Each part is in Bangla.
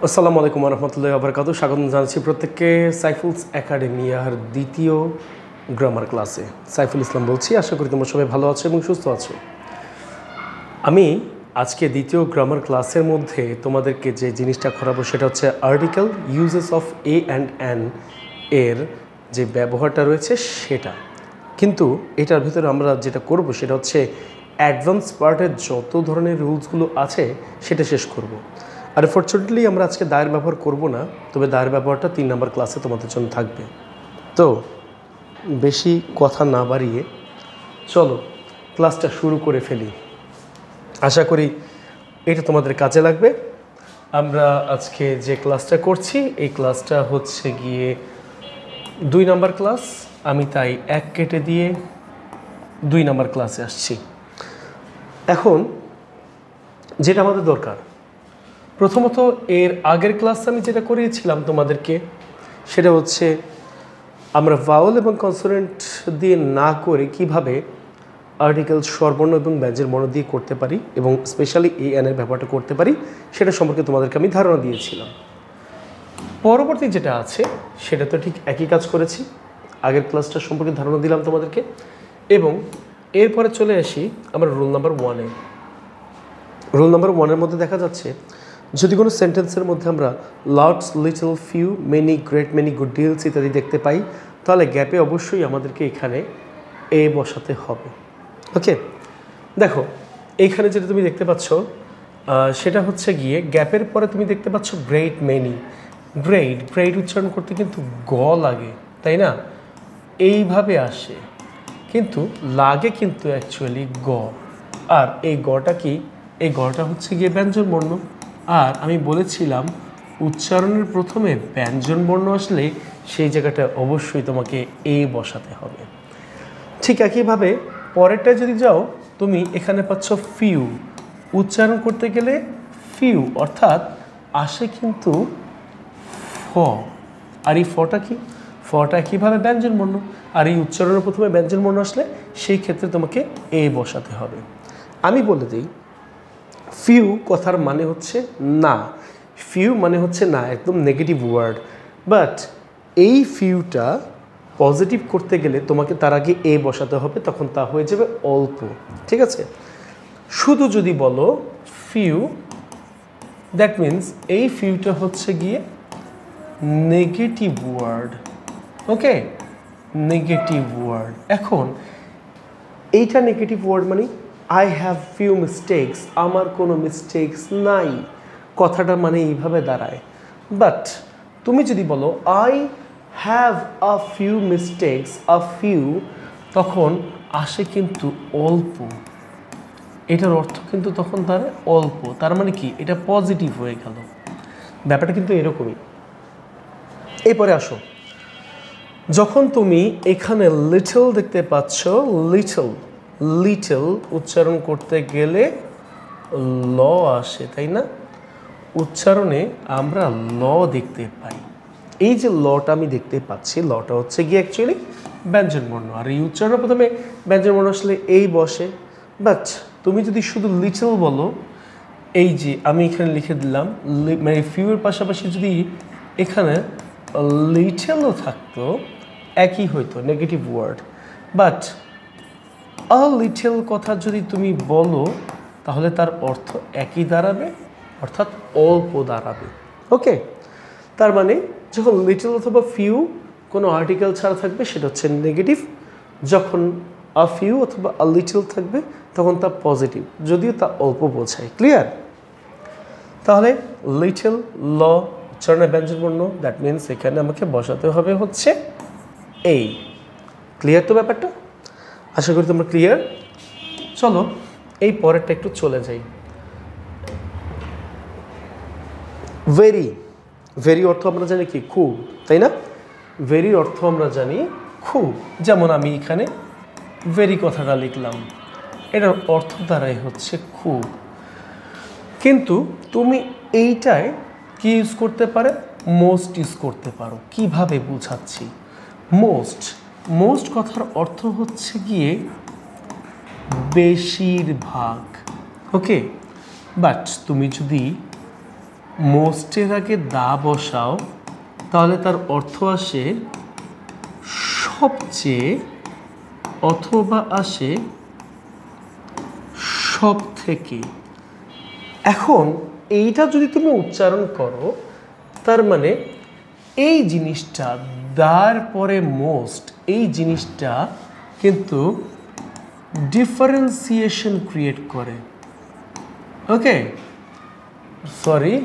আসসালামু আলাইকুম রহমতুল্লাহি ওয়া বারাকাতুহু। স্বাগত জানাচ্ছি প্রত্যেককে সাইফুলস একাডেমিয়ার দ্বিতীয় গ্রামার ক্লাসে। সাইফুল ইসলাম বলছি, আশা করি তোমরা সবাই ভালো আছো এবং সুস্থ আছো। আমি আজকে দ্বিতীয় গ্রামার ক্লাসের মধ্যে তোমাদেরকে যে জিনিসটা করাবো সেটা হচ্ছে article uses of A and an এর যে ব্যবহারটা রয়েছে সেটা। কিন্তু এটার ভিতরে আমরা যেটা করব সেটা হচ্ছে অ্যাডভান্স পার্টের যত ধরনের রুলসগুলো আছে সেটা শেষ করব। আর ফরচুনেটলি আমরা আজকে দায়ের ব্যবহার করব না, তবে দায়ের ব্যবহারটা 3 নম্বর ক্লাসে তোমাদের জন্য থাকবে। তো বেশি কথা না বাড়িয়ে চলো ক্লাসটা শুরু করে ফেলি। আশা করি এটা তোমাদের কাজে লাগবে। আমরা আজকে যে ক্লাসটা করছি এই ক্লাসটা হচ্ছে গিয়ে 2 নম্বর ক্লাস। আমি তাই 1 কেটে দিয়ে 2 নম্বর ক্লাসে আসছি। এখন যেটা আমাদের দরকার, প্রথমত এর আগের ক্লাসে আমি যেটা করিয়েছিলাম তোমাদেরকে সেটা হচ্ছে আমরা ভাওয়েল এবং কনসোনেন্ট দিয়ে না করে কিভাবে আর্টিকেল স্বরবর্ণ এবং ব্যঞ্জন বর্ণ দিয়ে করতে পারি এবং স্পেশালি এ এর ব্যবহারটা করতে পারি সেটা সম্পর্কে তোমাদেরকে আমি ধারণা দিয়েছিলাম। পরবর্তী যেটা আছে সেটা তো ঠিক একই কাজ করেছি, আগের ক্লাসটা সম্পর্কে ধারণা দিলাম তোমাদেরকে। এবং এরপরে চলে আসি আমরা রুল নাম্বার 1-এ। রুল নাম্বার 1-এর মধ্যে দেখা যাচ্ছে যদি কোনো সেন্টেন্সের মধ্যে আমরা lots, little, few, many, great many, good deals ইত্যাদি দেখতে পাই, তাহলে গ্যাপে অবশ্যই আমাদেরকে এখানে এ বসাতে হবে। ওকে, দেখো এইখানে যেটা তুমি দেখতে পাচ্ছ সেটা হচ্ছে গিয়ে গ্যাপের পরে তুমি দেখতে পাচ্ছ গ্রেট মেনি। গ্রেট উচ্চারণ করতে কিন্তু গ লাগে, তাই না? এইভাবে আসে কিন্তু লাগে কিন্তু অ্যাকচুয়ালি গ। আর এই গটা কি? এই গটা হচ্ছে গিয়ে ব্যঞ্জন বর্ণ। আর আমি বলেছিলাম উচ্চারণের প্রথমে ব্যঞ্জন বর্ণ আসলে সেই জায়গাটায় অবশ্যই তোমাকে এ বসাতে হবে। ঠিক একইভাবে পরেরটা যদি যাও তুমি এখানে পাচ্ছ ফিউ। উচ্চারণ করতে গেলে ফিউ অর্থাৎ আসে কিন্তু ফ। আর এই ফটা কি? ফটা কীভাবে ব্যঞ্জন বর্ণ। আর এই উচ্চারণের প্রথমে ব্যঞ্জন বর্ণ আসলে সেই ক্ষেত্রে তোমাকে এ বসাতে হবে। আমি বলে দিই, ফিউ কথার মানে হচ্ছে না। ফিউ মানে হচ্ছে না, একদম নেগেটিভ ওয়ার্ড। বাট এই ফিউটা পজিটিভ করতে গেলে তোমাকে তার আগে এ বসাতে হবে, তখন তা হয়ে যাবে অল্প। ঠিক আছে? শুধু যদি বলো ফিউ, দ্যাট মিনস এই ফিউটা হচ্ছে গিয়ে নেগেটিভ ওয়ার্ড। ওকে, নেগেটিভ ওয়ার্ড। এখন এইটা নেগেটিভ ওয়ার্ড মানে আই হ্যাভ ফিউ মিস্টেকস, আমার কোনো মিস্টেকস নাই, কথাটা মানে এইভাবে দাঁড়ায়। বাট তুমি যদি বলো I have a few mistakes, a few, তখন আসে কিন্তু অল্প। এটার অর্থ কিন্তু তখন দাঁড়ায় অল্প। তার মানে কি? এটা পজিটিভ হয়ে গেল। ব্যাপারটা কিন্তু এরকমই। এরপরে আসো, যখন তুমি এখানে লিটল দেখতে পাচ্ছ, লিটল উচ্চারণ করতে গেলে ল আসে, তাই না? উচ্চারণে আমরা ল দেখতে পাই। এই যে লটা আমি দেখতে পাচ্ছি, লটা হচ্ছে গিয়ে অ্যাকচুয়ালি ব্যঞ্জন বর্ণ। আর এই উচ্চারণের প্রথমে ব্যঞ্জন বর্ণ আসলে এই বসে। বাট তুমি যদি শুধু লিটল বলো, এই যে আমি এখানে লিখে দিলাম, মানে ফিউয়ের পাশাপাশি যদি এখানে লিটলও থাকতো একই হইতো, negative word. But a little কথা যদি তুমি বলো তাহলে তার অর্থ একই দাঁড়াবে, অর্থাৎ অল্প দাঁড়াবে। ওকে, তার মানে যখন লিটল অথবা ফিউ কোনো আর্টিকেল ছাড়া থাকবে সেটা হচ্ছে নেগেটিভ। যখন আ ফিউ অথবা আ লিটল থাকবে তখন তা পজিটিভ, যদিও তা অল্প বোঝায়। ক্লিয়ার? তাহলে লিটল, ল, উচ্চারণে ব্যঞ্জন বর্ণ, দ্যাট মিনস এখানে আমাকে বসাতে হবে হচ্ছে এই। ক্লিয়ার তো ব্যাপারটা? আশা করি তোমরা ক্লিয়ার। চলো এই পরেরটা একটু চলে যাই। ভেরি অর্থ আমরা জানি কি? খুব, তাই না? ভেরির অর্থ আমরা জানি খুব। যেমন আমি এখানে ভেরি কথাটা লিখলাম, এটার অর্থ দ্বারাই হচ্ছে খুব। কিন্তু তুমি এইটায় কি ইউজ করতে পারে? মোস্ট ইউজ করতে পারো। কিভাবে বুঝাচ্ছি? মোস্ট কথার অর্থ হচ্ছে গিয়ে বেশিরভাগ। ওকে, বাট তুমি যদি মোস্টের আগে দা বসাও, তাহলে তার অর্থ আসে সবচেয়ে অথবা আসে সব থেকে। এখন এইটা যদি তুমি উচ্চারণ করো, তার মানে এই জিনিসটা দার পরে মোস্ট, এই জিনিসটা কিন্তু ডিফারেন্সিয়েশন ক্রিয়েট করে। ওকে, সরি,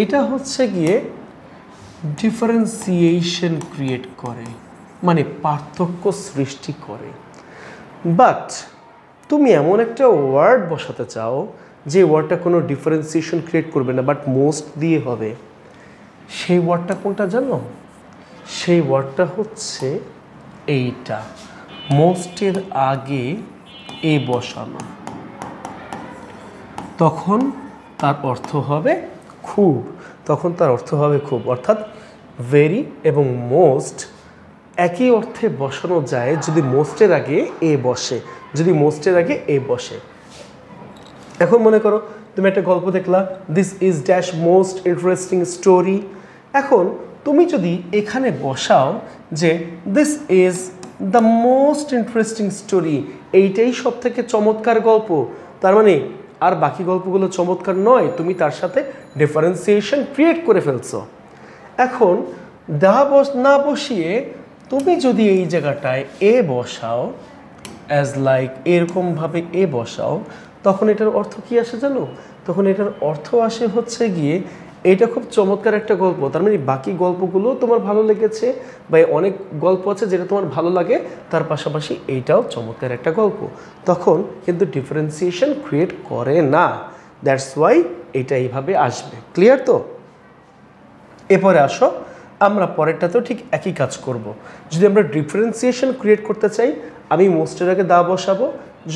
এটা হচ্ছে গিয়ে ডিফারেন্সিয়েশন ক্রিয়েট করে, মানে পার্থক্য সৃষ্টি করে। বাট তুমি এমন একটা ওয়ার্ড বসাতে চাও যে ওয়ার্ডটা কোনো ডিফারেন্সিয়েশন ক্রিয়েট করবে না, বাট মোস্ট দিয়ে হবে। সেই ওয়ার্ডটা কোনটা জানো? সেই ওয়ার্ডটা হচ্ছে এইটা, মোস্টের আগে এ বসানো। তখন তার অর্থ হবে খুব, তখন তার অর্থ হবে খুব, অর্থাৎ ভেরি এবং মোস্ট একই অর্থে বসানো যায় যদি মোস্টের আগে এ বসে, যদি মোস্টের আগে এ বসে। এখন মনে করো তুমি একটা গল্প দেখলা, this is dash most interesting story. এখন তুমি যদি এখানে বসাও যে this is the most interesting story, এইটাই সব থেকে চমৎকার গল্প, তার মানে আর বাকি গল্পগুলো চমৎকার নয়, তুমি তার সাথে ডিফারেন্সিয়েশন ক্রিয়েট করে ফেলছো। এখন না বসিয়ে তুমি যদি এই জায়গাটায় এ বসাও, অ্যাজ লাইক এরকমভাবে এ বসাও, তখন এটার অর্থ কি আসে জানো? তখন এটার অর্থ আসে হচ্ছে গিয়ে এটা খুব চমৎকার একটা গল্প, তার মানে বাকি গল্পগুলো তোমার ভালো লেগেছে, বা অনেক গল্প আছে যেটা তোমার ভালো লাগে, তার পাশাপাশি এইটাও চমৎকার একটা গল্প। তখন কিন্তু ডিফারেন্সিয়েশন ক্রিয়েট করে না, দ্যাটস ওয়াই এটা এইভাবে আসবে। ক্লিয়ার তো? এরপরে আসো, আমরা পরেরটাতেও ঠিক একই কাজ করব। যদি আমরা ডিফারেন্সিয়েশন ক্রিয়েট করতে চাই, আমি মোস্টের আগে দা বসাবো।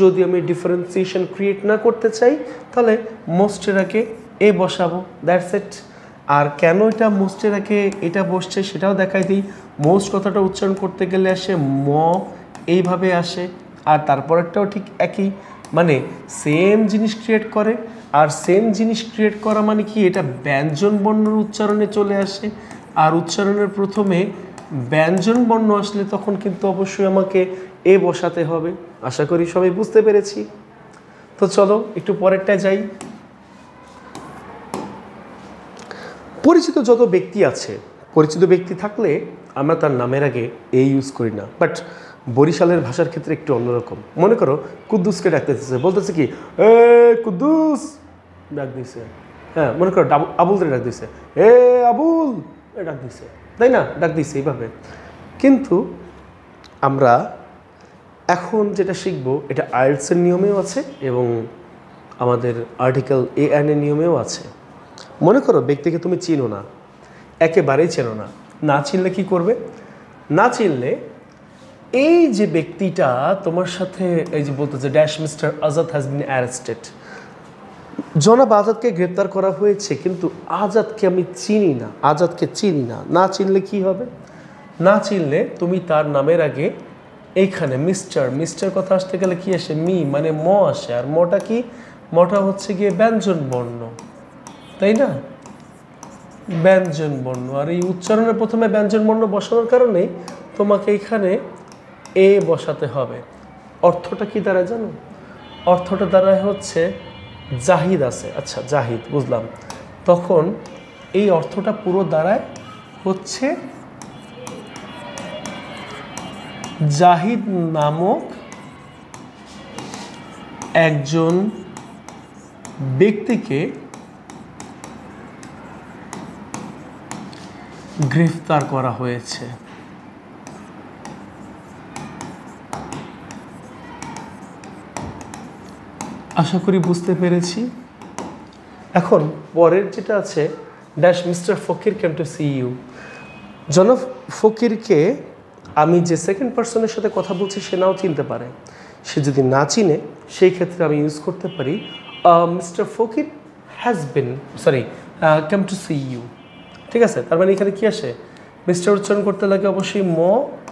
যদি আমি ডিফারেন্সিয়েশন ক্রিয়েট না করতে চাই, তাহলে মোস্টের আগে এ বসাবো, দ্যাটস ইট। আর কেন এটা মোস্টের আগে এটা বসছে সেটাও দেখাই দিই। মোস্ট কথাটা উচ্চারণ করতে গেলে আসে ম, এইভাবে আসে। আর তারপরেরটাও ঠিক একই, মানে সেম জিনিস ক্রিয়েট করে। আর সেম জিনিস ক্রিয়েট করা মানে কি, এটা ব্যঞ্জন বর্ণের উচ্চারণে চলে আসে। আর উচ্চারণের প্রথমে ব্যঞ্জন বর্ণ আসলে তখন কিন্তু অবশ্যই আমাকে এ বসাতে হবে। আশা করি সবাই বুঝতে পেরেছি। তো চলো একটু পরেরটায় যাই। পরিচিত যত ব্যক্তি আছে, পরিচিত ব্যক্তি থাকলে আমরা তার নামের আগে এ ইউজ করি না, বাট বরিশালের ভাষার ক্ষেত্রে একটু অন্যরকম। মনে করো কুদ্দুসকে ডাকতেছে, বলতেছে কি এ কুদ্দুস, ডাক দিছে। হ্যাঁ, মনে করো আবুলদের ডাক দিছে, এ আবুল ডাক দিছে, তাই না? ডাক দিছে এইভাবে। কিন্তু আমরা এখন যেটা শিখবো, এটা আইএলটিএসের নিয়মেও আছে এবং আমাদের আর্টিকেল এএন এর নিয়মেও আছে। মনে করো ব্যক্তিকে তুমি চিনো না, একেবারেই চেনো না। না চিনলে কি করবে? না চিনলে এই যে ব্যক্তিটা তোমার সাথে এই যে বলতেছে dash mister Azad has been arrested, জনাব আজাদকে গ্রেপ্তার করা হয়েছে, কিন্তু আজাদকে আমি চিনি না, আজাদকে চিনি না। না চিনলে কি হবে? না চিনলে তুমি তার নামের আগে এইখানে মিস্টার কথা আসতে গেলে কি আসে? মি, মানে ম আসে। আর মটা কি? মটা হচ্ছে গিয়ে ব্যঞ্জন বর্ণ, তাই না? ব্যঞ্জন বর্ণ। আর এই উচ্চারণের প্রথমে ব্যঞ্জন বর্ণ বসানোর কারণে তোমাকে এইখানে এ বসাতে হবে। অর্থটা কি দাঁড়ায় জানো? অর্থটা দাঁড়ায় হচ্ছে জাহিদ আছে, আচ্ছা জাহিদ বুঝলাম। তখন এই অর্থটা পুরো দাঁড়ায় হচ্ছে জাহিদ নামক একজন ব্যক্তিকে গ্রেফতার করা হয়েছে। আশা করি বুঝতে পেরেছি। এখন পরের যেটা আছে, dash mister Fakir came to see you. জনাব ফকিরকে আমি যে সেকেন্ড পার্সনের সাথে কথা বলছি সে নাও চিনতে পারে। সে যদি না চিনে, সেই ক্ষেত্রে আমি ইউজ করতে পারি mister Fakir has been came to see you. ঠিক আছে? তার মানে এখানে কি আসে? মিস্টার উচ্চারণ করতে লাগে অবশ্যই ম,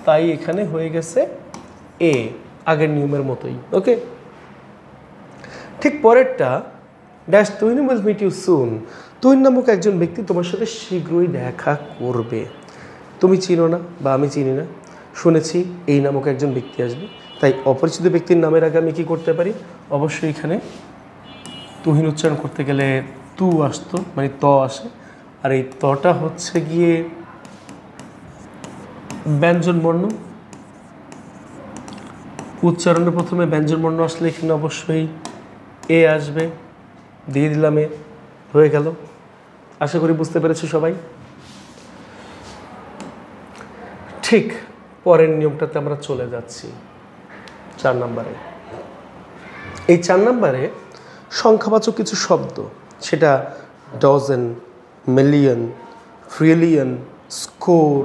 তাই এখানে হয়ে গেছে এ, আগের নিয়মের মতোই। ওকে, ঠিক পরেরটা dash Tuhin will meet you soon. Tuhin নামক একজন ব্যক্তি তোমার সাথে শীঘ্রই দেখা করবে। তুমি চিনো না বা আমি চিনি না, শুনেছি এই নামক একজন ব্যক্তি আসবে, তাই অপরিচিত ব্যক্তির নামের আগে আমি কী করতে পারি? অবশ্যই এখানে তুহিন উচ্চারণ করতে গেলে তু আসতো, মানে ত আসে, আর এই তটা হচ্ছে গিয়ে ব্যঞ্জন বর্ণ। উচ্চারণের প্রথমে ব্যঞ্জন বর্ণ আসলে এখানে অবশ্যই এ আসবে, দিয়ে দিলাম এ, হয়ে গেল। আশা করি বুঝতে পেরেছো সবাই। ঠিক পরের নিয়মটাতে আমরা চলে যাচ্ছি 4 নম্বরে। এই 4 নম্বরে সংখ্যাবাচক কিছু শব্দ, সেটা ডজন, মিলিয়ন, ট্রিলিয়ন, স্কোর,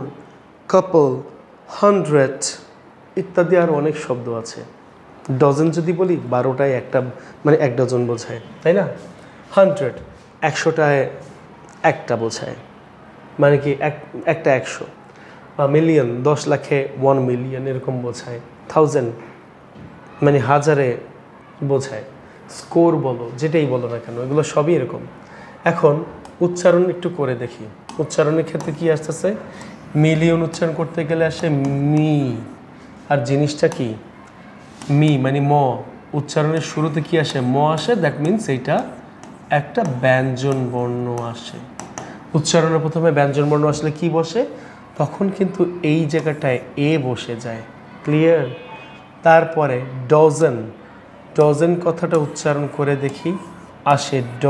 কাপল, 100 ইত্যাদি আর অনেক শব্দ আছে। ডজন যদি বলি 12টায় একটা, মানে 1 ডজন বোঝায়, তাই না? 100 100টায় একটা বোঝায়, মানে কি একটা 100। বা মিলিয়ন 10 লাখে 1 মিলিয়ন এরকম বোঝায়। 1000 মানে হাজারে বোঝায়। স্কোর বলো, যেটাই বলো না কেন, এগুলো সবই এরকম। এখন উচ্চারণ একটু করে দেখি। উচ্চারণের ক্ষেত্রে কি আসতেছে? মিলিয়ন উচ্চারণ করতে গেলে আসে মি, আর জিনিসটা কি? মি মানে ম। উচ্চারণের শুরুতে কি আসে? ম আসে, দ্যাট মিনস এইটা একটা ব্যঞ্জন বর্ণ আসে। উচ্চারণের প্রথমে ব্যঞ্জন বর্ণ আসলে কি বসে? তখন কিন্তু এই জায়গাটায় এ বসে যায়। ক্লিয়ার? তারপরে ডজন, ডজন কথাটা উচ্চারণ করে দেখি, আসে ড।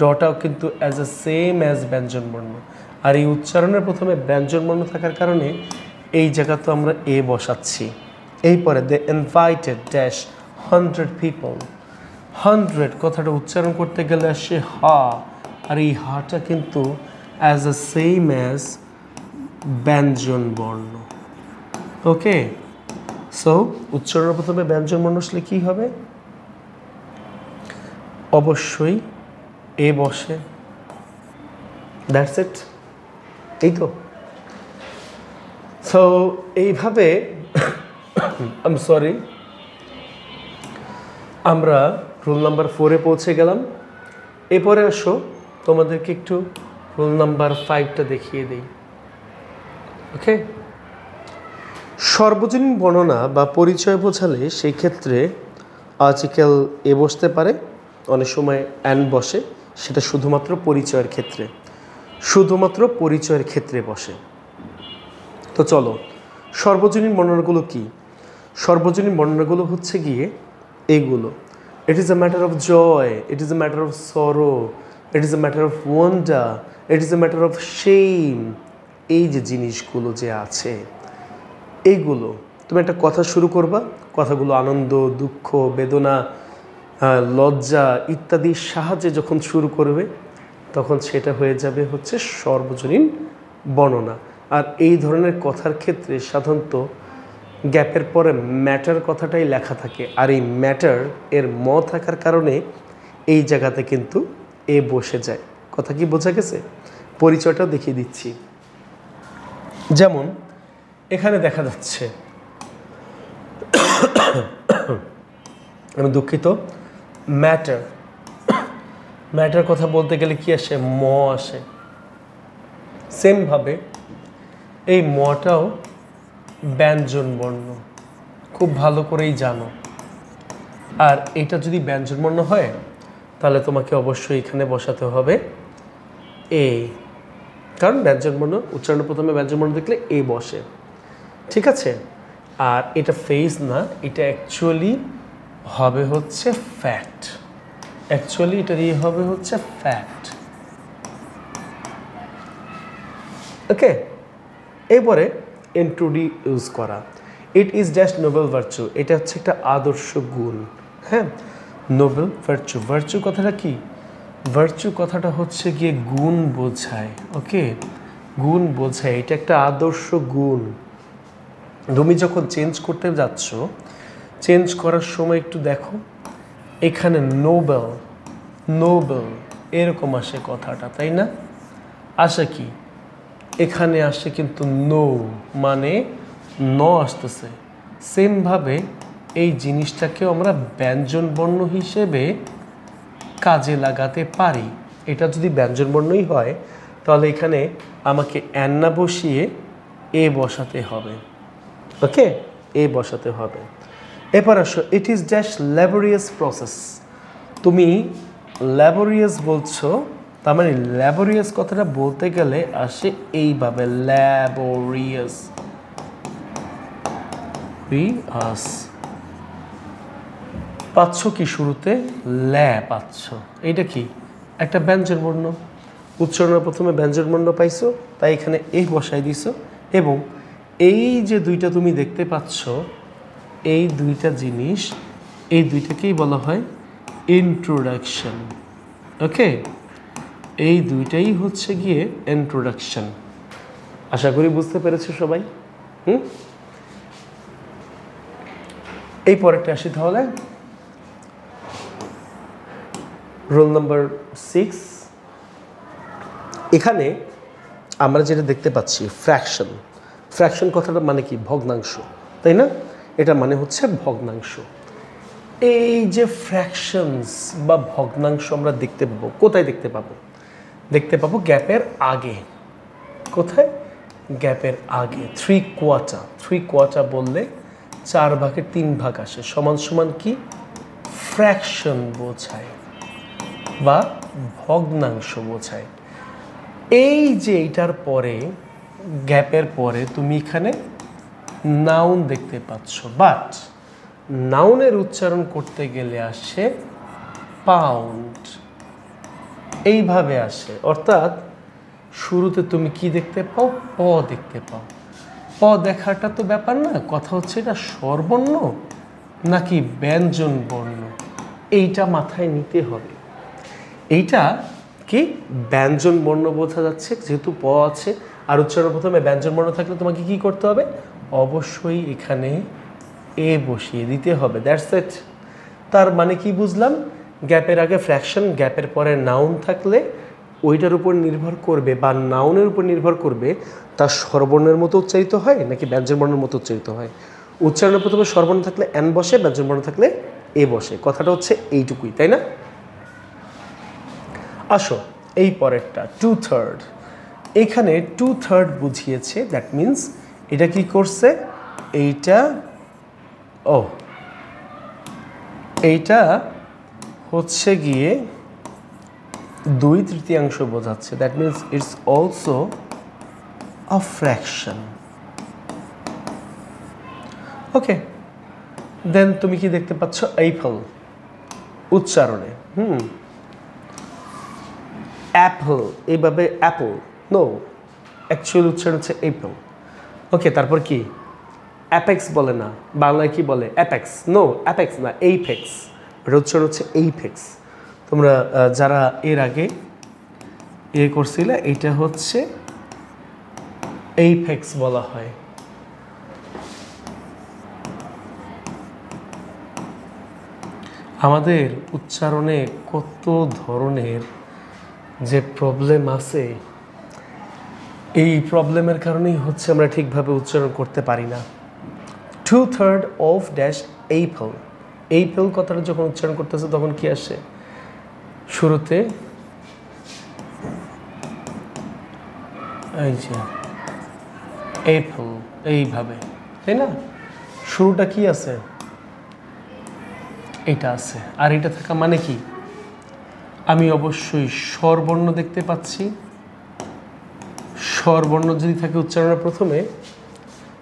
ডটাও কিন্তু অ্যাজ এ সেম অ্যাজ ব্যঞ্জন বর্ণ। আর এই উচ্চারণের প্রথমে ব্যঞ্জন বর্ণ থাকার কারণে এই জায়গা তো আমরা এ বসাচ্ছি। এরপরে দে ইনভাইটেড ড্যাশ 100 পিপল। 100 কথাটা উচ্চারণ করতে গেলে আসে হা, আর এই হাটা কিন্তু অ্যাজ এ সেম অ্যাজ ব্যঞ্জন বর্ণ। ওকে, সো উচ্চারণের প্রথমে ব্যঞ্জন বর্ণ আসলে কী হবে? অবশ্যই এ বসে। দ্যাটস ইট, এই তো। সো এইভাবে আই এম সরি, আমরা রুল নাম্বার 4-এ পৌঁছে গেলাম। এরপরে আসো তোমাদেরকে একটু রুল নাম্বার 5টা দেখিয়ে দিই। ওকে, সর্বজনীন বর্ণনা বা পরিচয় বোঝালে সেই ক্ষেত্রে আর্টিকেল এ বসতে পারে, অনেক সময় অ্যান বসে, সেটা শুধুমাত্র পরিচয়ের ক্ষেত্রে, শুধুমাত্র পরিচয়ের ক্ষেত্রে বসে। তো চলো, সর্বজনীন বর্ণনাগুলো কি? সর্বজনীন বর্ণনাগুলো হচ্ছে গিয়ে এইগুলো: it is a matter of joy, it is a matter of sorrow, it is a matter of wonder, it is a matter of shame. এই যে জিনিসগুলো যে আছে, এইগুলো তুমি একটা কথা শুরু করবা, কথাগুলো আনন্দ, দুঃখ, বেদনা, লজ্জা ইত্যাদির সাহায্যে যখন শুরু করবে, তখন সেটা হয়ে যাবে হচ্ছে সর্বজনীন বর্ণনা। আর এই ধরনের কথার ক্ষেত্রে সাধারণত গ্যাপের পরে ম্যাটার কথাটাই লেখা থাকে, আর এই ম্যাটার এর ম থাকার কারণে এই জায়গাতে কিন্তু এ বসে যায়। কথা কি বোঝা গেছে? পরিচয়টাও দেখিয়ে দিচ্ছি। যেমন এখানে দেখা যাচ্ছে, আমি দুঃখিত, ম্যাটার, ম্যাটার কথা বলতে গেলে কি আসে? ম আসে। সেমভাবে এই মটাও ব্যঞ্জন বর্ণ, খুব ভালো করেই জানো। আর এটা যদি ব্যঞ্জন বর্ণ হয় তাহলে তোমাকে অবশ্যই এখানে বসাতে হবে এ, কারণ ব্যঞ্জন বর্ণ উচ্চারণের প্রথমে ব্যঞ্জন বর্ণ দেখলে এ বসে। ঠিক আছে? আর এটা ফেস না, এটা অ্যাকচুয়ালি হবে হচ্ছে ফ্যাক্ট। অ্যাকচুয়ালি এটা দিয়ে হবে হচ্ছে ফ্যাক্ট। ওকে, এরপরে ইন্ট্রোডিউস করা। It is dash Nobel virtue, এটা হচ্ছে একটা আদর্শ গুণ। হ্যাঁ, নোবেল ভার্চু, ভার্চু কথাটা কি? ভার্চু কথাটা হচ্ছে গিয়ে গুণ বোঝায়। ওকে, গুণ বোঝায়, এটা একটা আদর্শ গুণ। তুমি যখন চেঞ্জ করতে যাচ্ছ, চেঞ্জ করার সময় একটু দেখো, এখানে নোবেল, নোবেল এরকম আসে কথাটা, তাই না? আসে কি? এখানে আসে কিন্তু নো, মানে ন আসতেছে। সেমভাবে এই জিনিসটাকেও আমরা ব্যঞ্জন বর্ণ হিসেবে কাজে লাগাতে পারি। এটা যদি ব্যঞ্জনবর্ণই হয় তাহলে এখানে আমাকে অ্যান না বসিয়ে এ বসাতে হবে। ওকে, এ বসাতে হবে। এরপর আসো, ইট ইজ ড্যাশ ল্যাবোরিয়াস প্রসেস। তুমি ল্যাবোরিয়াস বলছো, তার মানে ল্যাবোরিয়াস কথাটা বলতে গেলে আসে এইভাবে, ল্যাবোরিয়াস পাচ্ছ কি শুরুতে ল্যা পাচ্ছ, এইটা কি একটা ব্যঞ্জনবর্ণ। উচ্চারণের প্রথমে ব্যঞ্জনবর্ণ পাইছো, তাই এখানে এই বসাই দিছো। এবং এই যে দুইটা তুমি দেখতে পাচ্ছ, এই দুইটা জিনিস, এই দুইটাকেই বলা হয় ইন্ট্রোডাকশন। ওকে, এই দুইটাই হচ্ছে গিয়ে ইন্ট্রোডাকশন। আশা করি বুঝতে পেরেছো সবাই। এই পরেরটা আসি তাহলে, রোল নাম্বার 6। এখানে আমরা যেটা দেখতে পাচ্ছি ফ্র্যাকশন। ফ্র্যাকশন কথাটা মানে কি? ভগ্নাংশ, তাই না? এটা মানে হচ্ছে ভগ্নাংশ। এই যে ফ্র্যাকশনস বা ভগ্নাংশ আমরা দেখতে পাবো কোথায়? দেখতে পাবো গ্যাপের আগে। কোথায়? গ্যাপের আগে। 3/4 বললে 4/3 আসে, সমান সমান কি? ফ্র্যাকশন বোঝায় বা ভগ্নাংশ বোঝায়। এই যে এইটার পরে, গ্যাপের পরে তুমি এখানে নাউন দেখতে পাচ্ছ, বাট নাউনের উচ্চারণ করতে গেলে আসে পাউন্ড, এইভাবে আসে। অর্থাৎ শুরুতে তুমি কি দেখতে পাও? প দেখতে পাও। প দেখাটা তো ব্যাপার না, কথা হচ্ছে এটা স্বরবর্ণ নাকি ব্যঞ্জন বর্ণ, এইটা মাথায় নিতে হবে। এইটা কি ব্যঞ্জন বর্ণ বোঝা যাচ্ছে যেহেতু প আছে, আর উচ্চারণ প্রথমে ব্যঞ্জন বর্ণ থাকলে তোমাকে কি করতে হবে? অবশ্যই এখানে এ বসিয়ে দিতে হবে। That's it. তার মানে কি বুঝলাম? গ্যাপের আগে ফ্র্যাকশন, গ্যাপের পরে নাউন থাকলে ওইটার উপর নির্ভর করবে বা নাউনের উপর নির্ভর করবে তার স্বরবর্ণের মতো উচ্চারিত হয় নাকি ব্যঞ্জন বর্ণের মতো উচ্চারিত হয়। উচ্চারণের প্রথমে স্বরবর্ণ থাকলে এন বসে, ব্যঞ্জন বর্ণ থাকলে এ বসে। কথাটা হচ্ছে এইটুকুই, তাই না? আসো এই পরেরটা 2/3। এখানে 2/3 বুঝিয়েছে, দ্যাট মিন্স এটা কি করছে? এইটা হচ্ছে গিয়ে 2/3 বোঝাচ্ছে। That means it's also a fraction. Okay, then তুমি কি দেখতে পাচ্ছ? অ্যাপল উচ্চারণে অ্যাপল, এইভাবে অ্যাপল, নো, অ্যাকচুয়াল উচ্চারণ হচ্ছে অ্যাপল। ওকে, তারপর কি? অ্যাপেক্স বলে না, বাংলায় কি বলে? অ্যাপেক্স। নো, অ্যাপেক্স না, এইপেক্স। এটা উচ্চারণ হচ্ছে এইপেক্স। তোমরা যারা এর আগে করছিলে, এইটা হচ্ছে এইপেক্স বলা হয়। আমাদের উচ্চারণে কত ধরনের যে প্রবলেম আছে, এই প্রবলেমের কারণেই হচ্ছে আমরা ঠিকভাবে উচ্চারণ করতে পারি না। 2/3 অফ ড্যাশ অ্যাপল। অ্যাপল কথাটা যখন উচ্চারণ করতেছে তখন কি আসে? শুরুতে এই যে অ্যাপল, এইভাবে, তাই না? শুরুটা কি আছে? এটা আছে। আর এটা থাকা মানে কি? আমি অবশ্যই স্বরবর্ণ দেখতে পাচ্ছি। স্বরবর্ণ যদি থাকে উচ্চারণের প্রথমে,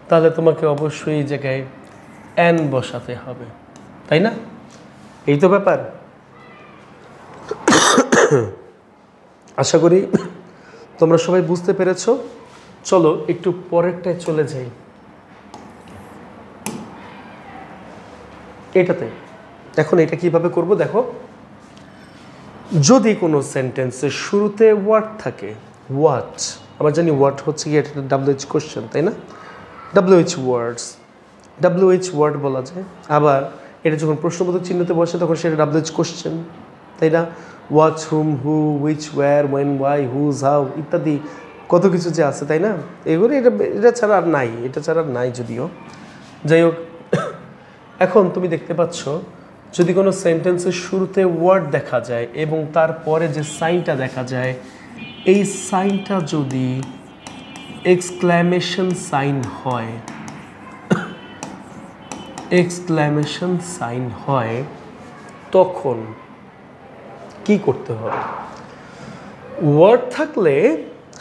তাহলে তোমাকে অবশ্যই এই জায়গায় এন বসাতে হবে, তাই না? এই তো ব্যাপার। আশা করি তোমরা সবাই বুঝতে পেরেছো। চলো একটু পরেরটায় চলে যাই। এটাতে এখন এটা কিভাবে করব দেখো। যদি কোনো সেন্টেন্সের শুরুতে ওয়ার্ড থাকে, ওয়াট, আমরা জানি ওয়াট হচ্ছে কি এটা WH কোশ্চেন, তাই না? WH ওয়ার্ড বলা যায়। আবার এটা যখন প্রশ্নবোধক চিহ্নতে বসে তখন সেটা WH কোশ্চেন, তাই না? What, whom, who, which, where, when, why, whose, how ইত্যাদি কত কিছু যে আছে, তাই না? এগুলো এটা ছাড়া আর নাই, এটা ছাড়া আর নাই যদিও। যাই হোক, এখন তুমি দেখতে পাচ্ছ যদি কোনো সেন্টেন্সের শুরুতে ওয়ার্ড দেখা যায় এবং তারপরে যে সাইনটা দেখা যায়, এই সাইনটা যদি এক্সক্ল্যামেশন সাইন হয়, এক্সক্ল্যামেশন সাইন হয়, তখন কি করতে হবে? ওয়ার্ড থাকলে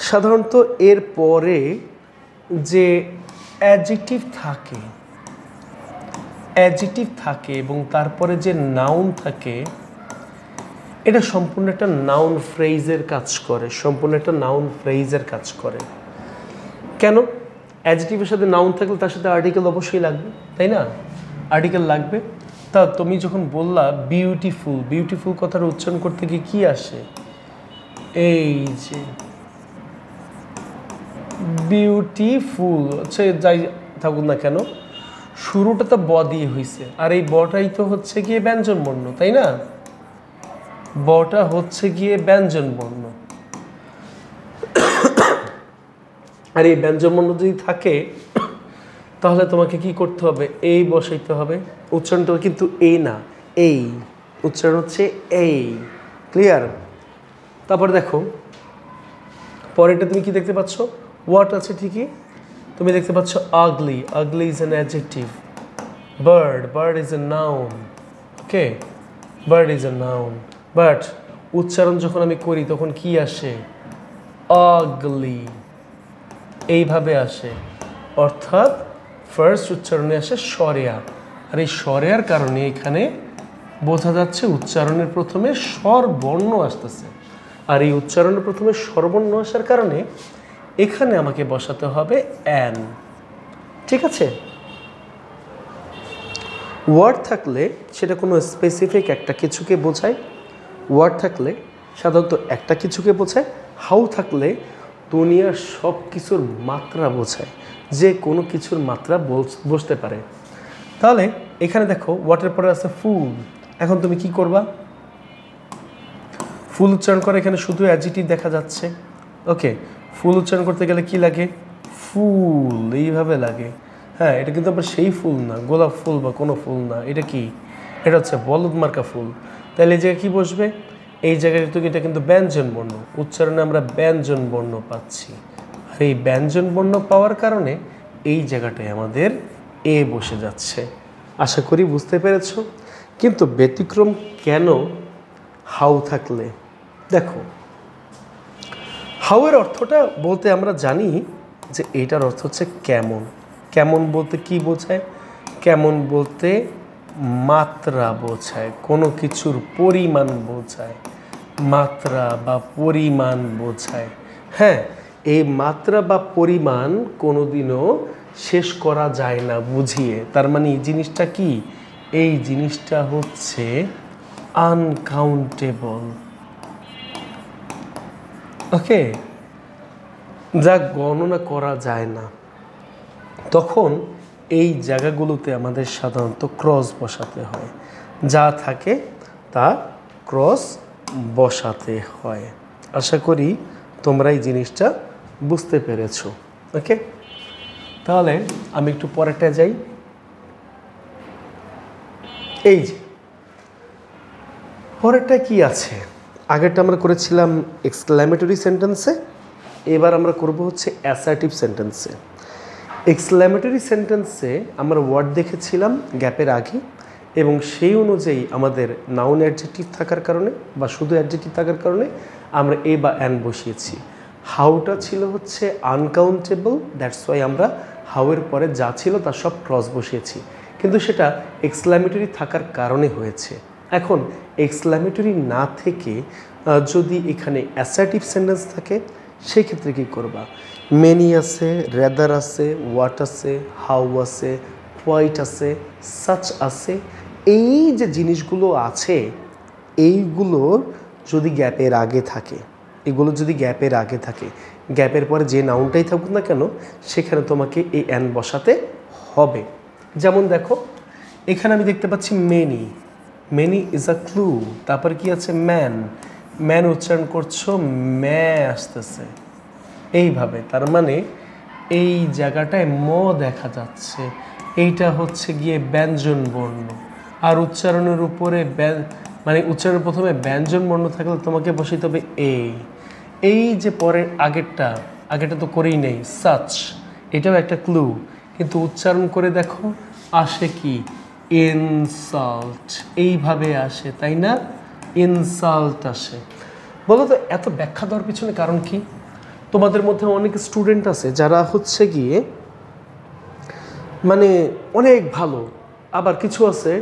সাধারণত এর পরে যে অ্যাডজেক্টিভ থাকে এবং তারপরে যে নাউন থাকে, এটা সম্পূর্ণ একটা নাউন ফ্রেজের কাজ করে। কেন? অ্যাডজেক্টিভের সাথে নাউন থাকলে তার সাথে আর্টিকেল অবশ্যই লাগবে, তাই না? আর্টিকেল লাগবে। তা তুমি যখন বললা বিউটিফুল কথাটা উচ্চারণ করতে গিয়ে কি আসে? এই যে বিউটিফুল, আচ্ছা যাই থাকুক না কেন, শুরুটা তো ব দিয়ে হয়েছে, আর এই বটাই তো হচ্ছে গিয়ে ব্যঞ্জন বর্ণ, তাই না? বটা হচ্ছে গিয়ে ব্যঞ্জন বর্ণ, আর এই ব্যঞ্জন বর্ণ যদি থাকে তাহলে তোমাকে কি করতে হবে? এই বসাইতে হবে। উচ্চারণটা কিন্তু এই না, এই উচ্চারণ হচ্ছে এই। ক্লিয়ার? তারপর দেখো পরেরটা তুমি কি দেখতে পাচ্ছ? হোয়াট আছে ঠিকই, তুমি দেখতে পাচ্ছ ugly is an adjective. Bird is a noun. Okay, bird is a noun, but উচ্চারণ যখন আমি করি তখন কি আসে? আগলি, এইভাবে আসে। অর্থাৎ ফার্স্ট উচ্চারণে আসে স্বরেয়া, আর এই স্বরেয়ার কারণে এখানে বোঝা যাচ্ছে উচ্চারণের প্রথমে স্বরবর্ণ আসতেছে, আর এই উচ্চারণের প্রথমে স্বরবর্ণ আসার কারণে এখানে আমাকে বসাতে হবে অ্যান। ঠিক আছে? ওয়ার্ড থাকলে সেটা কোনো স্পেসিফিক একটা কিছুকে বোঝায়, ওয়ার্ড থাকলে সাধারণত একটা কিছুকে বোঝায়। হাউ থাকলে দুনিয়ার সব কিছুর মাত্রা বোঝায়, যে কোনো কিছুর মাত্রা বসতে পারে। তাহলে এখানে দেখো ওয়াটের পরে আছে ফুল। এখন তুমি কি করবা? ফুল উচ্চারণ করে এখানে শুধু অ্যাডজেক্টিভ দেখা যাচ্ছে। ওকে, ফুল উচ্চারণ করতে গেলে কি লাগে? ফুল, এইভাবে লাগে। হ্যাঁ, এটা কিন্তু আবার সেই ফুল না, গোলাপ ফুল বা কোনো ফুল না। এটা কি? এটা হচ্ছে বলদ মার্কা ফুল। তাহলে এই জায়গায় কী বসবে? এই জায়গায় এটা কিন্তু ব্যঞ্জন বর্ণ, উচ্চারণে আমরা ব্যঞ্জন বর্ণ পাচ্ছি। আর এই ব্যঞ্জন বর্ণ পাওয়ার কারণে এই জায়গাটায় আমাদের এ বসে যাচ্ছে। আশা করি বুঝতে পেরেছ। কিন্তু ব্যতিক্রম কেন হাউ থাকলে? দেখো, হাউয়ের অর্থটা বলতে আমরা জানি যে এইটার অর্থ হচ্ছে কেমন। কেমন বলতে কি বোঝায়? কেমন বলতে মাত্রা বোঝায়, কোনো কিছুর পরিমাণ বোঝায়, মাত্রা বা পরিমাণ বোঝায়। হ্যাঁ, এই মাত্রা বা পরিমাণ কোনোদিনও শেষ করা যায় না বুঝিয়ে। তার মানে এই জিনিসটা কি? এই জিনিসটা হচ্ছে আনকাউন্টেবল। ওকে, যা গণনা করা যায় না। তখন এই জায়গাগুলোতে আমাদের সাধারণত ক্রস বসাতে হয়, যা থাকে তা ক্রস বসাতে হয়। আশা করি তোমরা এই জিনিসটা বুঝতে পেরেছ। ওকে, তাহলে আমি একটু পরেরটা যাই। এই যে পরেরটা কি আছে? আগেরটা আমরা করেছিলাম এক্সক্ল্যামেটরি সেন্টেন্সে, এবার আমরা করব হচ্ছে অ্যাসার্টিভ সেন্টেন্সে। এক্সক্ল্যামেটরি সেন্টেন্সে আমরা ওয়ার্ড দেখেছিলাম গ্যাপের আগে, এবং সেই অনুযায়ী আমাদের নাউন অ্যাডজেক্টিভ থাকার কারণে বা শুধু অ্যাডজেক্টিভ থাকার কারণে আমরা এ বা অ্যান বসিয়েছি। হাউটা ছিল হচ্ছে আনকাউন্টেবল, দ্যাটস ওয়াই আমরা হাউয়ের পরে যা ছিল তার সব ক্রস বসিয়েছি, কিন্তু সেটা এক্সক্ল্যামেটরি থাকার কারণে হয়েছে। এখন এক্সক্ল্যামেটরি না থেকে যদি এখানে অ্যাসার্টিভ সেন্টেন্স থাকে, সেই ক্ষেত্রে কী করবা? মেনি আছে, রেদার আছে, হোয়াট আছে, হাউ আছে, হোয়াইট আছে, সাচ আছে। এই যে জিনিসগুলো আছে, এইগুলোর যদি গ্যাপের আগে থাকে, এগুলো যদি গ্যাপের আগে থাকে, গ্যাপের পরে যে নাউনটাই থাকুক না কেন, সেখানে তোমাকে এই অ্যান বসাতে হবে। যেমন দেখো, এখানে আমি দেখতে পাচ্ছি many, many is a clue. তারপর কি আছে? ম্যান, ম্যান উচ্চারণ করছো, ম্যা আসতেছে এইভাবে। তার মানে এই জায়গাটায় ম দেখা যাচ্ছে, এইটা হচ্ছে গিয়ে ব্যঞ্জন বর্ণ। আর উচ্চারণের উপরে মানে উচ্চারণের প্রথমে ব্যঞ্জন বর্ণ থাকলে তোমাকে বসাইতে হবে এই যে পরের আগেরটা তো করেই নেই সাচ, এটাও একটা ক্লু, কিন্তু উচ্চারণ করে দেখো আসে কি ইনসাল্ট, এইভাবে আসে তাই না, ইনসাল্ট আসে। বলো তো এত ব্যাখ্যা দেওয়ার পিছনে কারণ কি? তোমাদের মধ্যে অনেক স্টুডেন্ট আছে যারা হচ্ছে গিয়ে মানে অনেক ভালো, আবার কিছু আছে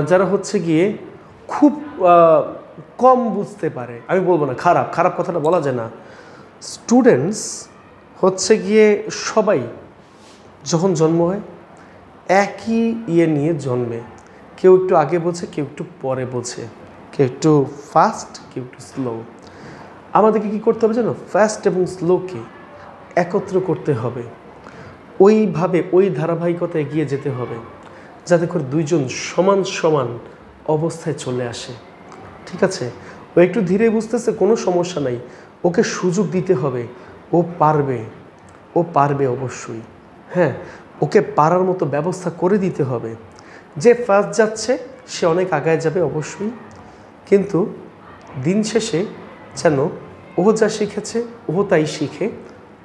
যারা হচ্ছে গিয়ে খুব কম বুঝতে পারে। আমি বলবো না খারাপ কথাটা বলা যায় না। স্টুডেন্টস হচ্ছে গিয়ে সবাই যখন জন্ম হয় একই নিয়ে জন্মে, কেউ একটু আগে বোঝে, কেউ একটু পরে বোঝে, কেউ একটু ফাস্ট, কেউ একটু স্লো। আমাদেরকে কী করতে হবে জানো? ফাস্ট এবং স্লোকে একত্র করতে হবে, ওইভাবে ওই ধারাবাহিকতায় এগিয়ে যেতে হবে যাতে করে দুইজন সমান সমান অবস্থায় চলে আসে। ঠিক আছে, ও একটু ধীরে বুঝতেছে, কোনো সমস্যা নাই, ওকে সুযোগ দিতে হবে, ও পারবে অবশ্যই। হ্যাঁ, ওকে পারার মতো ব্যবস্থা করে দিতে হবে। যে ফার্স্ট যাচ্ছে সে অনেক আগায় যাবে অবশ্যই, কিন্তু দিন শেষে যেন ও যা শিখেছে ও তাই শিখে,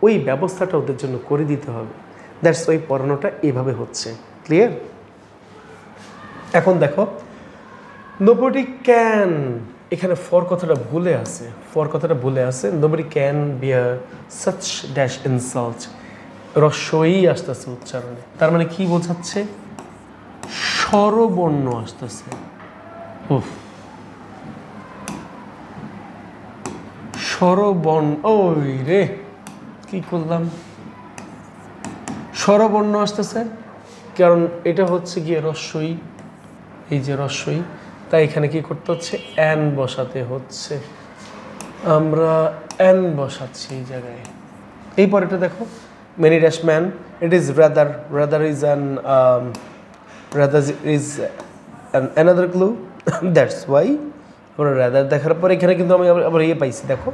ওই ব্যবস্থাটা ওদের জন্য করে দিতে হবে। দ্যাটস ওই পড়ানোটা এভাবে হচ্ছে। ক্লিয়ার? এখন দেখো নোবডি ক্যান, এখানে ফর কথাটা ভুলে আছে। Nobody can bear such dash insult, রস্বই আসতেছে উচ্চারণে, তার মানে কি বোঝাচ্ছে? স্বরবর্ণ আসতেছে। স্বরবর্ণ, ওই রে কি করলাম, স্বরবর্ণ আসতেছে, কারণ এটা হচ্ছে গিয়ে রস্বই, এই যে রস্বই, তাই এখানে কি করতে হচ্ছে? অ্যান বসাতে হচ্ছে। আমরা অ্যান বসাচ্ছি এই জায়গায়। এই পরেটা দেখো, many dash man, it is rather is another clue, that's why আমরা রাদার দেখার পর এখানে কিন্তু আমি আবার পাইছি, দেখো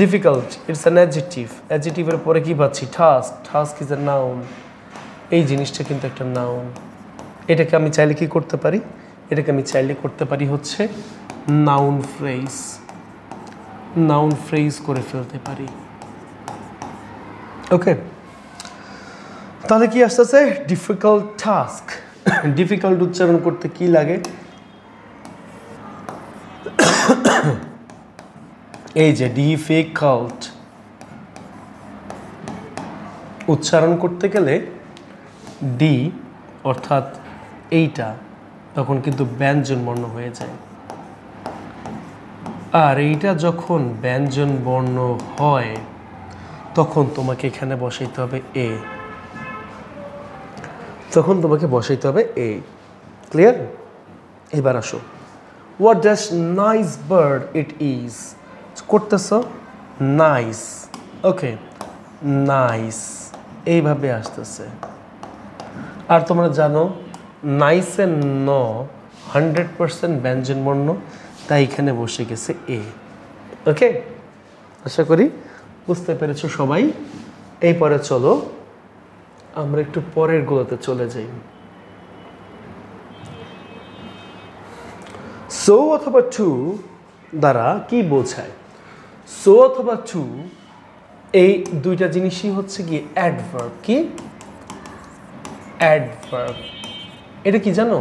ডিফিকাল্ট, ইটস অ্যান অ্যাডজেক্টিভ, অ্যাডজেক্টিভের পরে কি পাচ্ছি? টাস্ক ইজ এ নাউন, এই জিনিসটা কিন্তু একটা নাউন। এটাকে আমি চাইলে কি করতে পারি? এটাকে আমি চাইলে করতে পারি হচ্ছে নাউন ফ্রেজ করে ফেলতে পারি। ওকে, তাহলে কি আসতেছে? Difficult task. ডিফিকাল্ট উচ্চারণ করতে কি লাগে? এই যে ডিফিকাল্ট উচ্চারণ করতে গেলে ডি অর্থাৎ এইটা তখন কিন্তু ব্যঞ্জন বর্ণ হয়ে যায়, আর এইটা যখন ব্যঞ্জন বর্ণ হয় তখন তোমাকে এখানে বসাইতে হবে এ, ক্লিয়ার? এবার আসো, what dash nice bird it is, করতেছ নাইস, ওকে নাইস, এইভাবে আসতেছে। আর তোমরা জানো নাইসের 100% ব্যঞ্জন বর্ণ, তাই এখানে বসে গেছে এ। ওকে, আশা করি বুঝতে পেরেছো সবাই। এই পরে চলো আমরা একটু পরের গুলোতে চলে যাই। সো অথবা টু দ্বারা কি বোঝায়? সো অথবা টু এই দুইটা জিনিসই হচ্ছে কি অ্যাডভার্ব। কি অ্যাডভার্ব? এটা কি জানো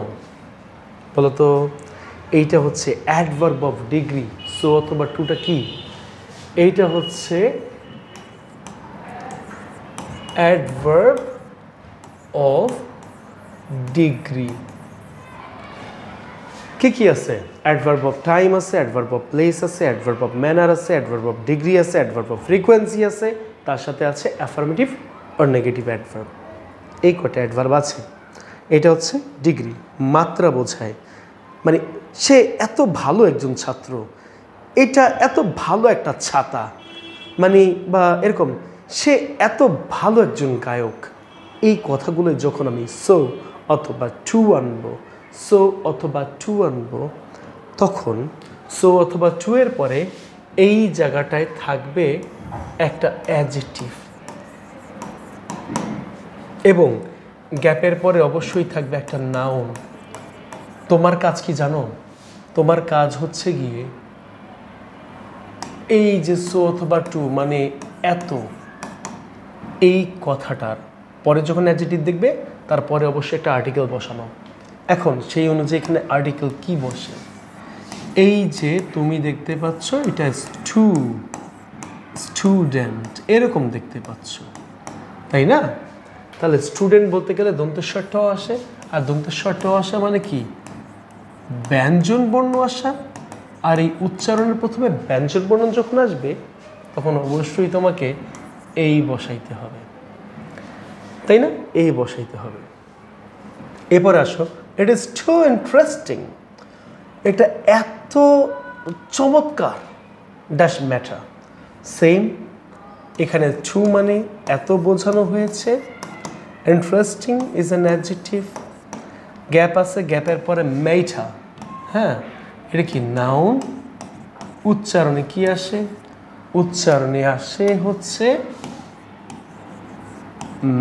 বলতো? এইটা হচ্ছে অ্যাডভার্ব অফ ডিগ্রি। সো অথবা টুটা কি? এইটা হচ্ছে অ্যাডভার্ব অফ ডিগ্রি। কি আছে? অ্যাডভার্ব অফ টাইম আছে, অ্যাডভার্ব অফ প্লেস আছে, অ্যাডভার্ব অফ ম্যানার আছে, অ্যাডভার্ব অফ ডিগ্রি আছে, অ্যাডভার্ব অফ ফ্রিকোয়েন্সি আছে, তার সাথে আছে অ্যাফার্মেটিভ আর নেগেটিভ অ্যাডভার্ব। এই কটা অ্যাডভার্ব আছে। এটা হচ্ছে ডিগ্রি, মাত্রা বোঝায়, মানে সে এত ভালো একজন ছাত্র, এটা এত ভালো একটা ছাতা, মানে বা এরকম সে এত ভালো একজন গায়ক। এই কথাগুলো যখন আমি সো অথবা টু আনবো, তখন সো অথবা টু এর পরে এই জায়গাটায় থাকবে একটা অ্যাডজেক্টিভ, এবং গ্যাপের পরে অবশ্যই থাকবে একটা নাউন। তোমার কাজ কি জানো? তোমার কাজ হচ্ছে গিয়ে এই যে সো অথবা টু মানে এত, এই কথাটার পরে যখন অ্যাডজেক্টিভ দেখবে তারপরে অবশ্যই একটা আর্টিকেল বসানো। এখন সেই অনুযায়ী এখানে আর্টিকেল কি বসে? এই যে তুমি দেখতে পাচ্ছ এটা স্টুডেন্ট এরকম দেখতে পাচ্ছ, তাই না? তাহলে স্টুডেন্ট বলতে গেলে দন্তেশ্বর ট আসে, আর দন্তেশ্বর ট আসা মানে কি? ব্যঞ্জন বর্ণ আসা। আর এই উচ্চারণের প্রথমে ব্যঞ্জন বর্ণ যখন আসবে তখন অবশ্যই তোমাকে এই বসাইতে হবে, তাই না? এই বসাইতে হবে। এরপরে আসো, ইট ইজ টু ইন্টারেস্টিং, এটা এত চমৎকার, ড্যাশ ম্যাটার। সেম এখানে টু মানে এত বোঝানো হয়েছে, interesting is an adjective, gap আছে, গ্যাপের পরে মেইঠা, হ্যাঁ এটা কি নাউন। উচ্চারণে কি আসে? উচ্চারণে আসে হচ্ছে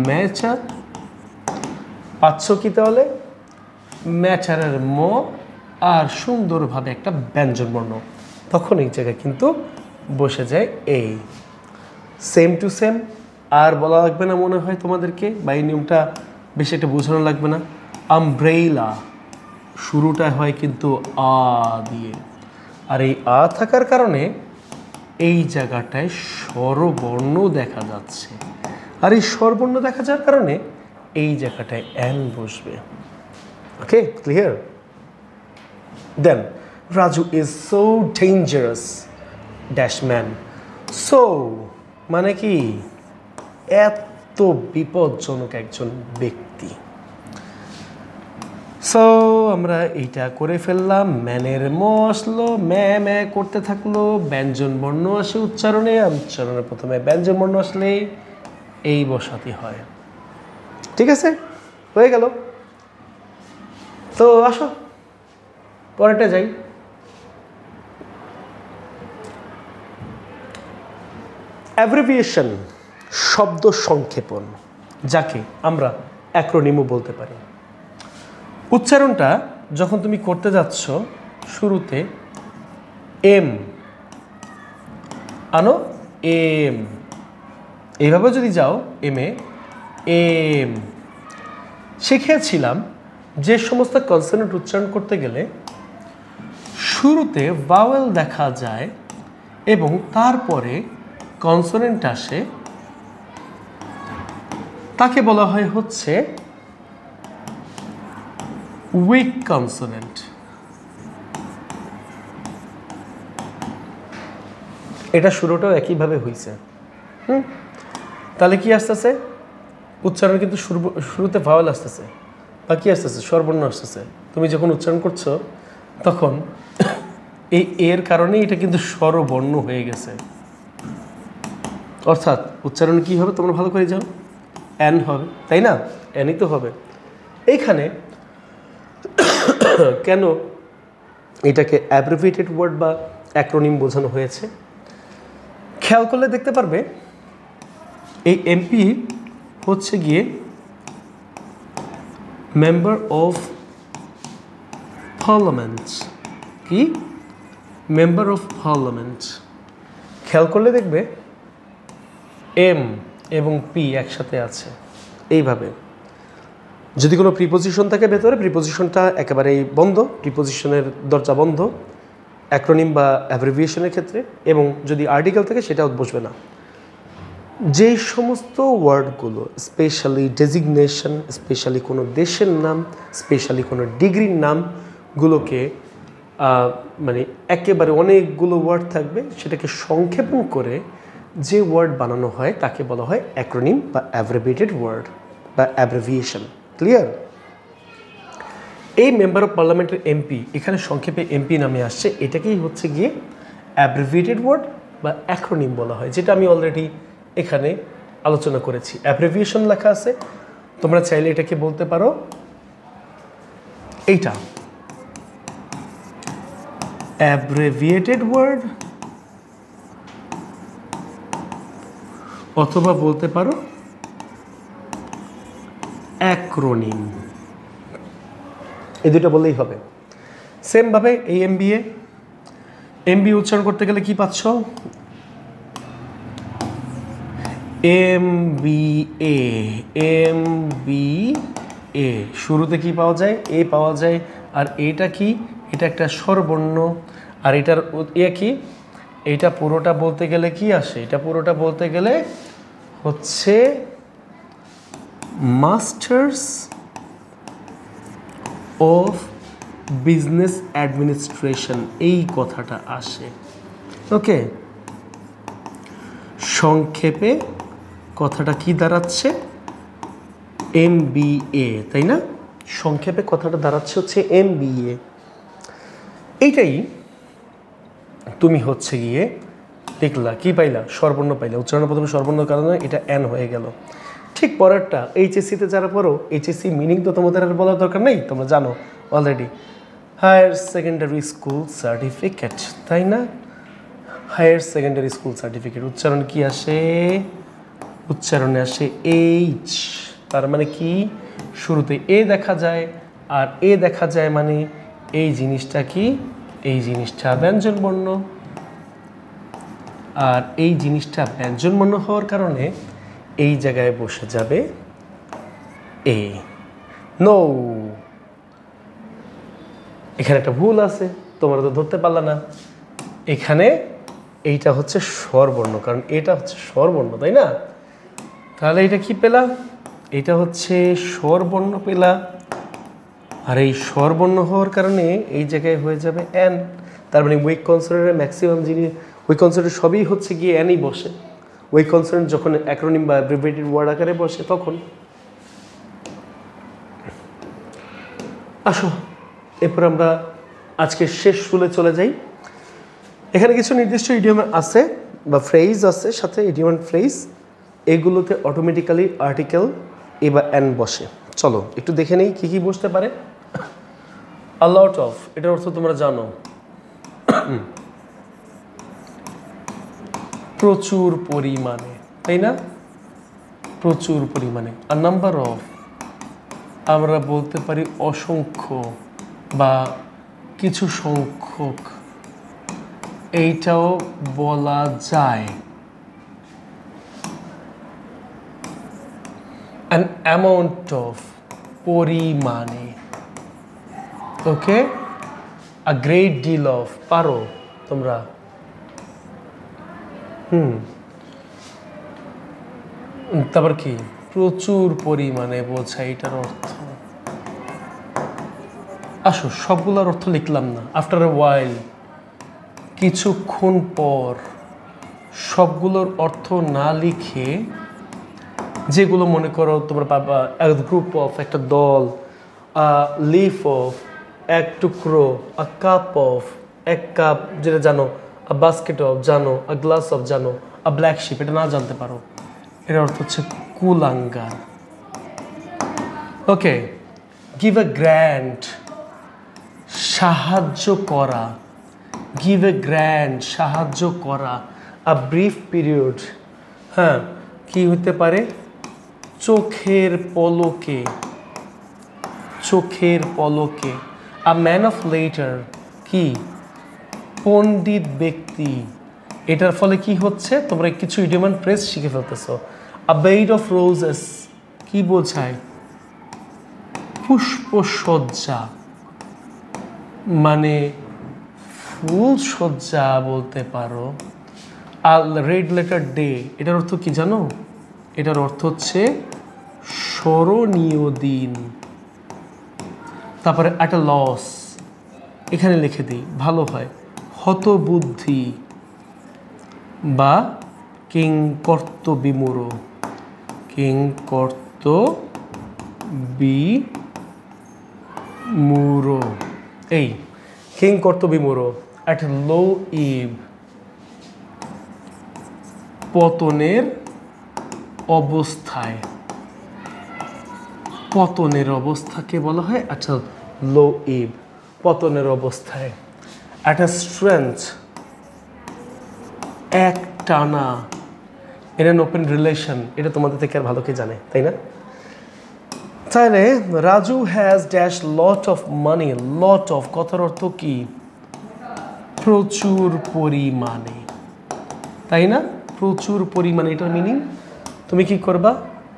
ম্যাচার। পাচ্ছ কি তাহলে? ম্যাচারের ম আর সুন্দরভাবে একটা ব্যঞ্জন বর্ণ, তখন এই জায়গায় কিন্তু বসে যায় এই। সেম টু সেম, আর বলা লাগবে না মনে হয় তোমাদেরকে, বা এই নিয়মটা বেশি একটা বোঝানো লাগবে না। আমব্রেইলা শুরুটা হয় কিন্তু আ দিয়ে, আর এই আ থাকার কারণে এই জায়গাটায় স্বরবর্ণ দেখা যাচ্ছে, আর এই স্বরবর্ণ দেখা যাওয়ার কারণে এই জায়গাটায় এন বসবে। Okay, clear? Then Raju is so dangerous dash man. So মানে কি? এত বিপজ্জনক একজন ব্যক্তি। সো আমরা এইটা করে ফেললাম, ম্যানের ম আসলো, ম্যা করতে থাকলো, ব্যঞ্জন বর্ণ আসে উচ্চারণে, উচ্চারণের প্রথমে ব্যঞ্জন বর্ণ আসলে এই বসাতে হয়। ঠিক আছে, হয়ে গেল। তো আসো পরেরটা যাই। অ্যাব্রিভিয়েশন, শব্দ সংক্ষেপণ, যাকে আমরা অ্যাক্রোনিমও বলতে পারি। উচ্চারণটা যখন তুমি করতে যাচ্ছ শুরুতে এম আনো, এম, এইভাবে যদি যাও এমে এম, শিখেছিলাম যে সমস্ত কনসোনেন্ট উচ্চারণ করতে গেলে শুরুতে ভাওয়েল দেখা যায় এবং তারপরে কনসোনেন্ট আসে, তাকে বলা হয় হচ্ছে উইক কনসোনেন্ট। এটা শুরুটাও একইভাবে হয়েছে। তাহলে কি আসতেছে? উচ্চারণ কিন্তু শুরুতে ভাওয়েল আসতেছে, বা কি আসতেছে? স্বরবর্ণ আসতেছে। তুমি যখন উচ্চারণ করছো তখন এই এর কারণে এটা কিন্তু স্বরবর্ণ হয়ে গেছে, অর্থাৎ উচ্চারণ কি হবে তোমরা ভালো করে জানো? অ্যান হবে, তাই না? অ্যানই তো হবে। এইখানে কেন এটাকে অ্যাব্রিভিয়েটেড ওয়ার্ড বা অ্যাক্রোনিম বোঝানো হয়েছে? খেয়াল করলে দেখতে পারবে এই এমপি হচ্ছে গিয়ে মেম্বার অফ পার্লামেন্ট। কি? Member of parliament. খেয়াল করলে দেখবে এম এবং পি একসাথে আছে এইভাবে। যদি কোনো প্রিপোজিশন থাকে ভেতরে, প্রিপোজিশনটা একেবারেই বন্ধ, প্রিপোজিশনের দরজা বন্ধ অ্যাক্রোনিম বা অ্যাব্রিভিয়েশনের ক্ষেত্রে, এবং যদি আর্টিকেল থাকে সেটাও বসবে না। যেই সমস্ত ওয়ার্ডগুলো স্পেশালি ডেজিগনেশন, স্পেশালি কোনো দেশের নাম, স্পেশালি কোনো ডিগ্রির নামগুলোকে মানে একেবারে অনেকগুলো ওয়ার্ড থাকবে, সেটাকে সংক্ষেপণ করে যে ওয়ার্ড বানানো হয় তাকে বলা হয় অ্যাক্রোনিম বা অ্যাব্রিভিয়েটেড ওয়ার্ড বা অ্যাব্রিভিয়েশন। ক্লিয়ার? এই মেম্বার অফ পার্লামেন্টের এমপি, এখানে সংক্ষেপে এমপি নামে আসছে, এটাকেই হচ্ছে গিয়ে অ্যাব্রিভিয়েটেড ওয়ার্ড বা অ্যাক্রোনিম বলা হয়, যেটা আমি অলরেডি এখানে আলোচনা করেছি। অ্যাব্রিভিয়েশন লেখা আছে, তোমরা চাইলে এটাকে বলতে পারো এইটা অ্যাব্রিভিয়েটেড ওয়ার্ড, অথবা বলতে পারো অ্যাক্রোনিম। এই দুটো বললেই হবে। সেমভাবে এই এমবিএ উচ্চারণ করতে গেলে কি পাচ্ছ? এমবিএ শুরুতে কি পাওয়া যায়? এ পাওয়া যায়। আর এটা কি? এটা একটা স্বরবর্ণ। আর এটার কি? এটা পুরোটা বলতে গেলে কি আসে? এটা পুরোটা বলতে গেলে হচ্ছে মাস্টার্স অফ বিজনেস অ্যাডমিনিস্ট্রেশন, এই কথাটা আসে। ওকে, সংক্ষেপে কথাটা কি দাঁড়াচ্ছে? এমবিএ, তাই না? সংক্ষেপে কথাটা দাঁড়াচ্ছে হচ্ছে এমবিএ। এইটাই তুমি হচ্ছে গিয়ে লিখলা, কি পাইলা? স্বরবর্ণ পাইলা। উচ্চারণের প্রথমে স্বরবর্ণের কারণে এটা এন হয়ে গেল। ঠিক পরেরটা এইচএসসিতে যারা পড়ো, এইচএসসি মিনিং তো তোমাদের আর বলার দরকার নেই, তোমরা জানো already. Higher secondary school certificate, তাই না? হায়ার সেকেন্ডারি স্কুল সার্টিফিকেট উচ্চারণ কি আসে? উচ্চারণে আসে এইচ। তার মানে কি? শুরুতে এ দেখা যায়, আর এ দেখা যায় মানে এই জিনিসটা কি? এই জিনিসটা ব্যঞ্জন বর্ণ। আর এই জিনিসটা ব্যঞ্জন বর্ণ হওয়ার কারণে এই জায়গায় বসে যাবে এ। নো, এখানে একটা ভুল আছে, তোমরা তো ধরতে পারলা না। এখানে এইটা হচ্ছে স্বরবর্ণ, কারণ এটা হচ্ছে স্বরবর্ণ, তাই না? তাহলে এটা কি পেলা? এটা হচ্ছে স্বরবর্ণ পেলা। আর এই স্বরবর্ণ হওয়ার কারণে এই জায়গায় হয়ে যাবে এন। তার মানে উইক কনসোনেন্টের ম্যাক্সিমাম যিনি উইক কনসোনেন্ট সবই হচ্ছে গিয়ে এনই বসে। উইক কনসোনেন্ট যখন অ্যাক্রোনিম বা অ্যাব্রিভিয়েটেড ওয়ার্ড আকারে বসে তখন। আসো এরপর আমরা আজকে শেষ রুলে চলে যাই। এখানে কিছু নির্দিষ্ট ইডিয়ম আছে বা ফ্রেজ আছে, সাথে ইডিয়ম অ্যান্ড ফ্রেজ, এগুলোতে অটোমেটিক্যালি আর্টিকেল এ বা এন বসে। চলো একটু দেখে নেই কী কী বসতে পারে। আ লট অফ, এটার অর্থ তোমরা জানো, প্রচুর পরিমাণে, তাই না? প্রচুর পরিমাণে। আ নাম্বার অফ, আমরা বলতে পারি অসংখ্য বা কিছু সংখ্যক, এইটাও বলা যায়। অ্যান অ্যামাউন্ট অফ, পরিমাণে। ওকে, আ গ্রেট ডিল অফ, পারো তোমরা। তারপর কি? প্রচুর পরিমাণে বোঝায়, এটার অর্থ। আসো সবগুলোর অর্থ লিখলাম না, আফটার এ ওয়াইল, কিছুক্ষণ পর, সবগুলোর অর্থ না লিখে যেগুলো মনে করো তোমরা পাবা, গ্রুপ অফ, একটা দল, লিফ অফ, এক টুকরো, আ কাপ অফ, এক কাপ, যেটা জানো, আ বাস্কেট অফ জানো, আ গ্লাস অফ জানো, আ ব্ল্যাক শিপ এটা না জানতে পারো, এর অর্থ হচ্ছে কুলাঙ্গার। ওকে, গিভ এ গ্র্যান্ড, সাহায্য করা, গিভ এ গ্র্যান্ড, সাহায্য করা, আ ব্রিফ পিরিয়ড, হ্যাঁ কি হতে পারে? চোখের পলকে, চোখের পলকে। আ ম্যান অফ লেটার, কি? পণ্ডিত ব্যক্তি। এটার ফলে কি হচ্ছে? তোমরা কিছু ইডিয়ম অ্যান্ড ফ্রেজ শিখে ফেলতেছো। আ বেড অফ রোজেস, কি বোঝায়? পুষ্পসজ্জা, মানে ফুল সজ্জা বলতে পারো। আর রেড লেটার ডে, এটার অর্থ কি জানো? এটার অর্থ হচ্ছে স্মরণীয় দিন। তারপরে একটা লস, এখানে লিখে দিই ভালো হয়, হতবুদ্ধি বা কিংকর্ত বিমূঢ়, কিংকর্ত বিমূঢ়, এই কিংকর্ত বিমূঢ়। অ্যাট লো ইভ, পতনের অবস্থায়, পতনের অবস্থাকে বলা হয় আচ্ছা লো ইভ, পতনের অবস্থায়। অ্যাট আ স্ট্রেংথ, এক টানা, এর ওপেন রিলেশন, এটা তোমাদের থেকে আর ভালো কে জানে, তাই না? তাহলে Raju has dash lot of money, lot of কথার অর্থ কি? প্রচুর পরিমাণে, তাই না? প্রচুর পরিমাণে, এটার মিনিং তুমি কি করবা?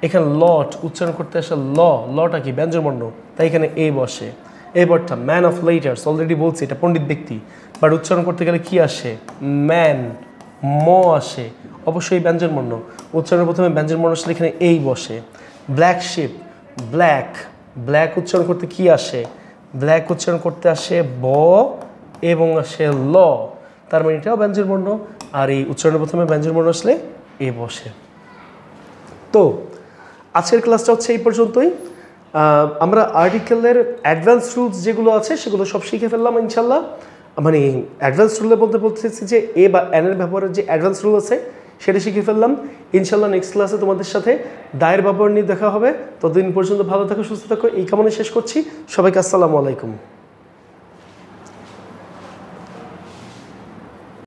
এখানে লট উচ্চারণ করতে আসে, লটা কি ব্যঞ্জনবর্ণ, তাই এখানে এ বসে। এই ওয়ার্ডটা ম্যান অফ লেটার্স, অলরেডি বলছি এটা পণ্ডিত ব্যক্তি, বাট উচ্চারণ করতে গেলে কি আসে? ম্যান, ম আসে, অবশ্যই ব্যঞ্জনবর্ণ। উচ্চারণের প্রথমে ব্যঞ্জনবর্ণ আসলে এখানে এই বসে। ব্ল্যাক শিপ, ব্ল্যাক, ব্ল্যাক উচ্চারণ করতে কি আসে? ব্ল্যাক উচ্চারণ করতে আসে ব এবং আসে ল, তার মানে এটাও ব্যঞ্জনবর্ণ। আর এই উচ্চারণের প্রথমে ব্যঞ্জনবর্ণ আসলে এ বসে। তো আজকের ক্লাসটা হচ্ছে এই পর্যন্তই। আমরা আর্টিকেলের অ্যাডভান্স রুলস যেগুলো আছে সেগুলো সব শিখে ফেললাম ইনশাল্লাহ। মানে অ্যাডভান্স রুলে বলতেছি যে এ বা এনের ব্যবহারের যে অ্যাডভান্স রুল আছে সেটা শিখে ফেললাম ইনশাল্লাহ। নেক্সট ক্লাসে তোমাদের সাথে দায়ের ব্যবহার নিয়ে দেখা হবে। ততদিন পর্যন্ত ভালো থাকো, সুস্থ থাকো, এই কামনা শেষ করছি। সবাইকে আসসালামু আলাইকুম।